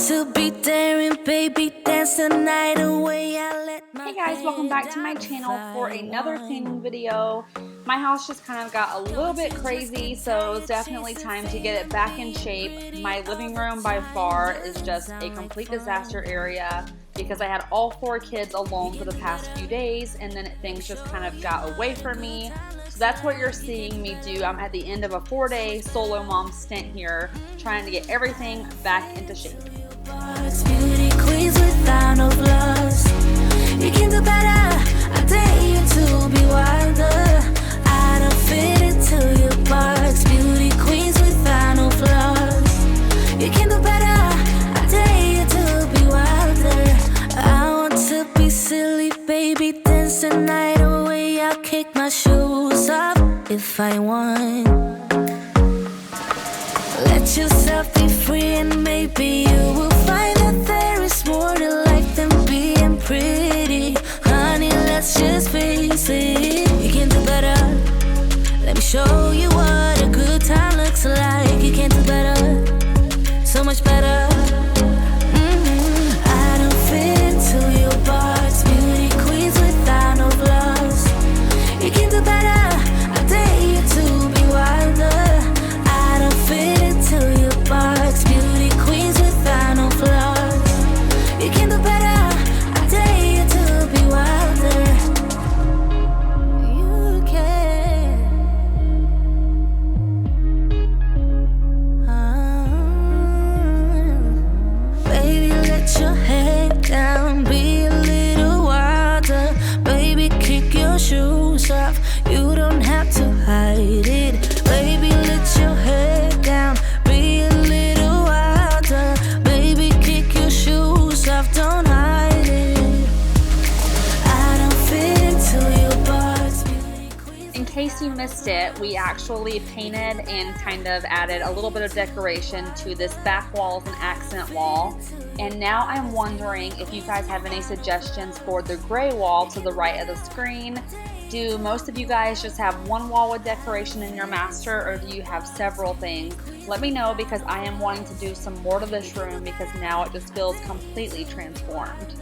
to be daring, baby, dance the night away. Hey guys, welcome back to my channel for another cleaning video. My house just kind of got a little bit crazy, so it's definitely time to get it back in shape. My living room by far is just a complete disaster area because I had all 4 kids alone for the past few days, and then things just kind of got away from me. So that's what you're seeing me do. I'm at the end of a 4-day solo mom stint here, trying to get everything back into shape. Beauty queens without no flaws. You can do better. I dare you to be wilder. I don't fit into your box. Beauty queens without no flaws. You can do better. I dare you to be wilder. I want to be silly, baby, dance the night away. I'll kick my shoes off if I want. Let yourself be free and maybe you will find that there is more to life than being pretty. Honey, let's just face it. You can do better. Let me show you what a good time looks like. You can do better. So much better. I don't fit into your box. Beauty queens without no flaws. You can do better. I dare you to be wilder. I don't fit into your box. Beauty queens without no flaws. You can do better. I dare you to be wilder. You can. Baby, let your head down. Be a little wilder. Baby, kick your shoes off. You don't have to hide it. Baby, let your head down. Be a little wilder. Baby, kick your shoes off. Don't hide it. I don't fit into your box. In case you missed it, we actually painted and kind of added a little bit of decoration to this back wall as an accent wall. And now I'm wondering if you guys have any suggestions for the gray wall to the right of the screen. Do most of you guys just have one wall with decoration in your master, or do you have several things? Let me know, because I am wanting to do some more to this room because now it just feels completely transformed.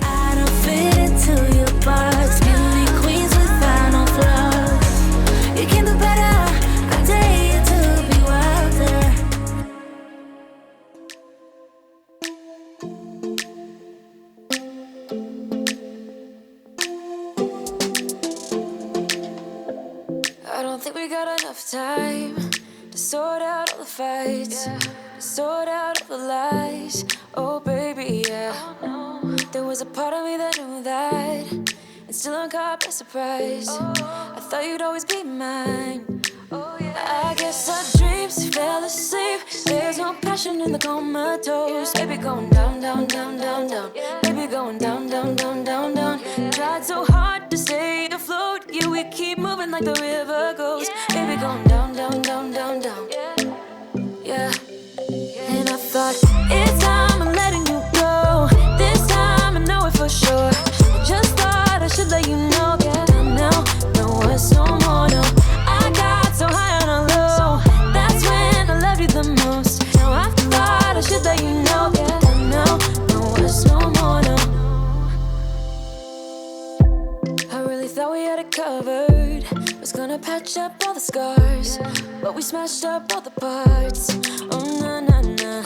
I don't fit into your box. Beauty queens without no flaws. You can do better. I dare you to be wilder. I don't think we got enough time to sort out all the fights, to sort out all the lies. Oh baby, yeah. There was a part of me that knew that, and still I'm caught by surprise. I thought you'd always be mine. I guess our dreams fell asleep. There's no passion in the comatose. Baby going down, down, down, down, down. Baby going down, down, down, down, down. Tried so hard to stay afloat. Yeah, we keep moving like the river goes. Baby going down, down, down, down, down. Yeah. And I thought, it's time I'm letting you go. This time I know it for sure. I just thought I should let you know. Down now, no words no more, no. I got so high on a low. That's when I loved you the most. Now I thought I should let you know. Down now, no words no more, no. I really thought we had it covered. Was gonna patch up all the scars, but we smashed up all the parts. Oh na na na.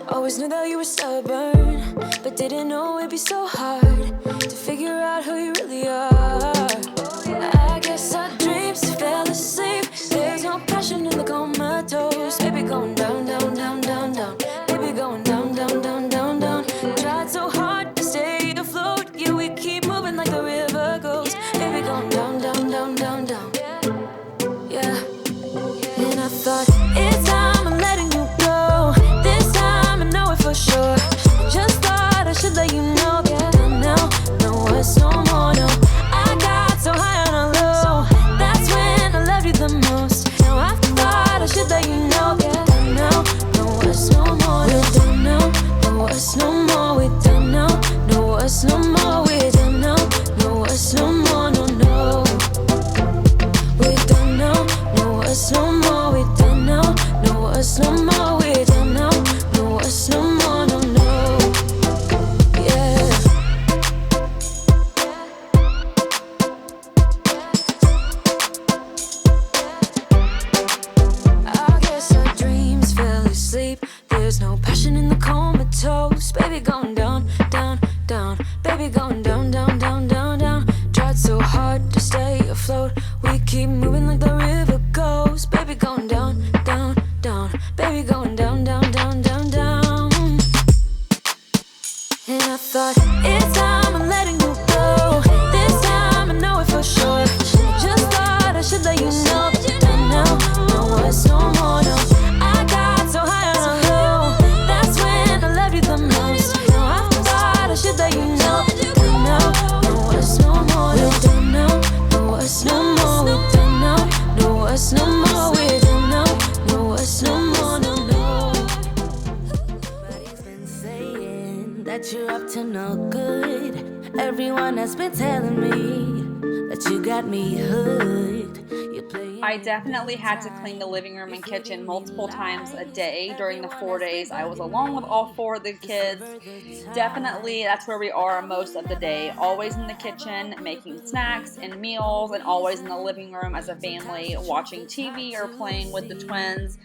Always knew that you were stubborn, but didn't know it'd be so hard to figure out who you really are. I guess our dreams fell asleep. There's no passion in the comatose. Baby going down, down, down, down, down. Baby going down, down, down, down, down. Tried so hard to stay afloat. Yeah, we keep moving like the river goes. Baby going down, down, down, down, down. Yeah. And I thought, it's time I'm letting you go. This time I know it for sure. Just thought I should let you know. Down now, no words no more, no. I got so high on a low. That's when I loved you the most. Now I thought I should let you know. Down now, no words no more. We're done now, no words no more. We're done now, no words no more. We're done now, no words no more, no, no. We're done now, no words no more. We're done now, no words no more. We're done now, no words no more. worse no more. We don't know, no worse no more, no, no. Everybody's been saying that you're up to no good. Everyone has been telling me that you got me hooked. I definitely had to clean the living room and kitchen multiple times a day during the 4 days I was alone with all 4 of the kids. Definitely that's where we are most of the day. Always in the kitchen making snacks and meals, and always in the living room as a family watching TV or playing with the twins.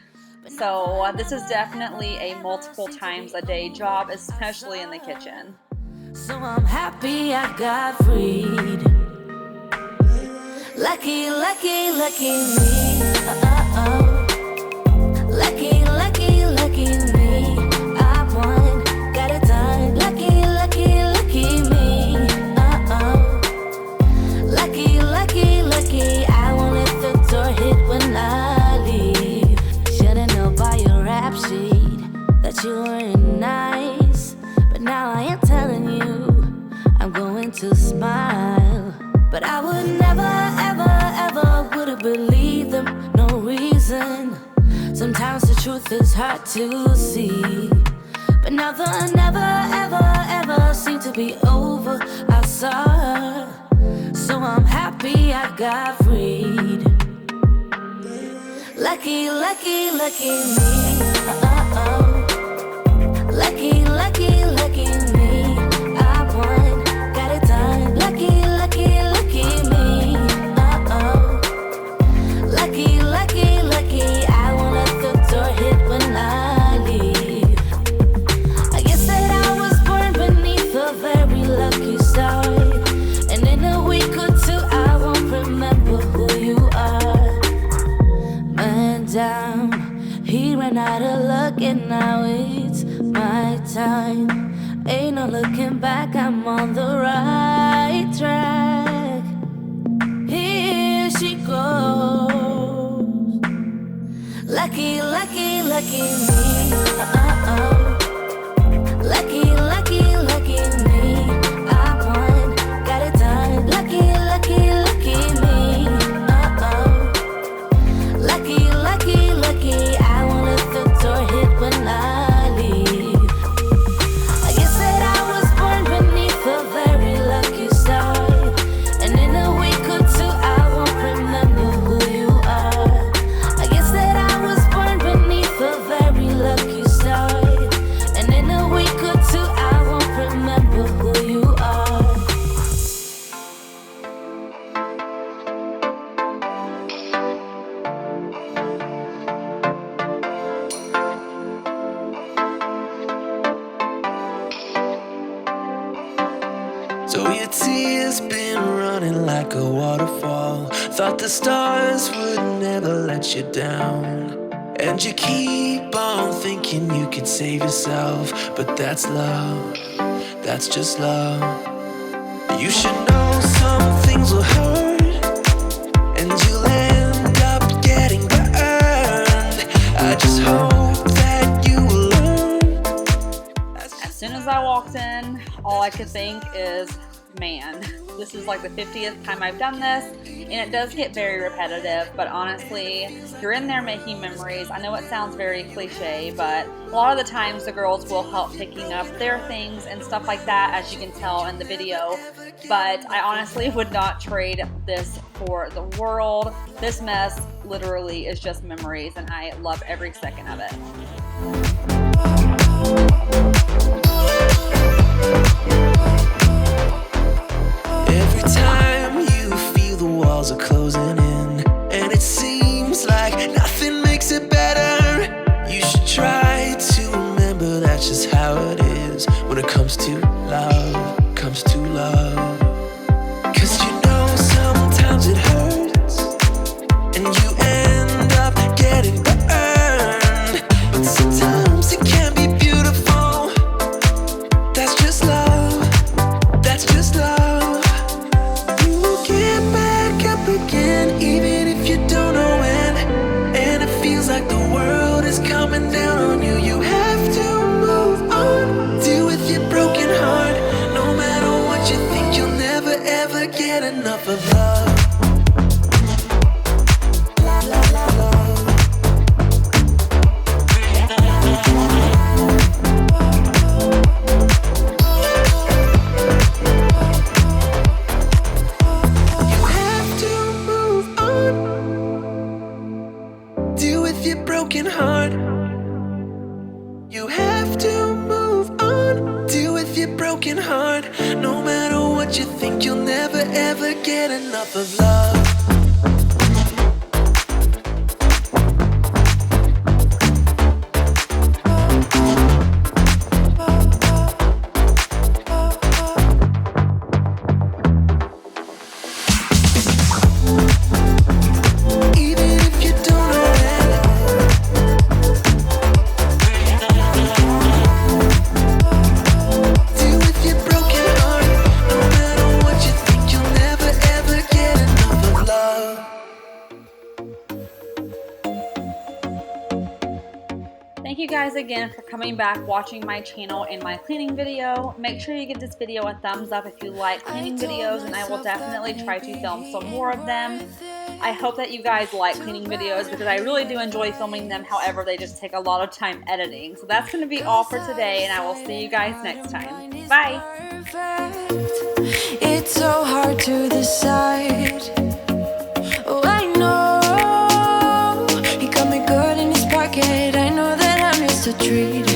So this is definitely a multiple times a day job, especially in the kitchen. So I'm happy I got freed. Lucky, lucky, lucky me. Lucky, lucky, lucky me. I won, got it done. Lucky, lucky, lucky me. Lucky, lucky, lucky. I won't let the door hit when I leave. Should've known by your rap sheet that you weren't nice, but now I am telling you I'm going to smile. But I would never, ever, ever would've believed them, no reason. Sometimes the truth is hard to see, but now the never, ever, ever seemed to be over. I saw her, so I'm happy I got freed. Lucky, lucky, lucky me. Lucky, lucky, lucky me. I won, got it done. Lucky, lucky, lucky me. Lucky, lucky, lucky. I won't let the door hit when I leave. I guess that I was born beneath a very lucky star, and in a week or two I won't remember who you are. Man down, he ran out of luck, and now it's my time. Ain't no looking back, I'm on the right track. Here she goes. Lucky, lucky, lucky me. Lucky, lucky, lucky me. I won, got it done. Lucky, lucky, lucky me. Lucky, lucky, lucky. I won't let the door hit when I leave. I guess that I was born beneath a very lucky star, and in a week or two I won't remember who you are. I guess that I was born beneath a very lucky star, and in a week or two I won't remember who you are. So your tears been running like a waterfall. Thought the stars would never let you down, and you keep on thinking you could save yourself, but that's love, that's just love. You should know some things will hurt, and you'll end up getting burned. I just hope that you will learn. As soon as I walked in, all I could think is, man, this is like the 50th time I've done this, and it does get very repetitive, but honestly, you're in there making memories. I know it sounds very cliche, but a lot of the times the girls will help picking up their things and stuff like that, as you can tell in the video, but I honestly would not trade this for the world. This mess literally is just memories, and I love every second of it. Every time you feel the walls are closing in, and it seems like nothing makes it better, you should try to remember that's just how it is when it comes to love, comes to love. 'Cause you know sometimes it hurts, and you end up getting burned, but sometimes it can be beautiful. That's just love, that's just love. Again, even if you don't know when, and it feels like the world is coming down on you, you have to move on. Deal with your broken heart, no matter what you think your broken heart. You have to move on. Deal with your broken heart. No matter what you think, you'll never ever get enough of love. Thank you guys again for coming back, watching my channel and my cleaning video. Make sure you give this video a thumbs up if you like cleaning videos, and I will definitely try to film some more of them. I hope that you guys like cleaning videos because I really do enjoy filming them. However, they just take a lot of time editing. So that's going to be all for today, and I will see you guys next time. Bye! It's so hard to decide. Oh, I know he got me good in his pocket. I know that I'm used to treat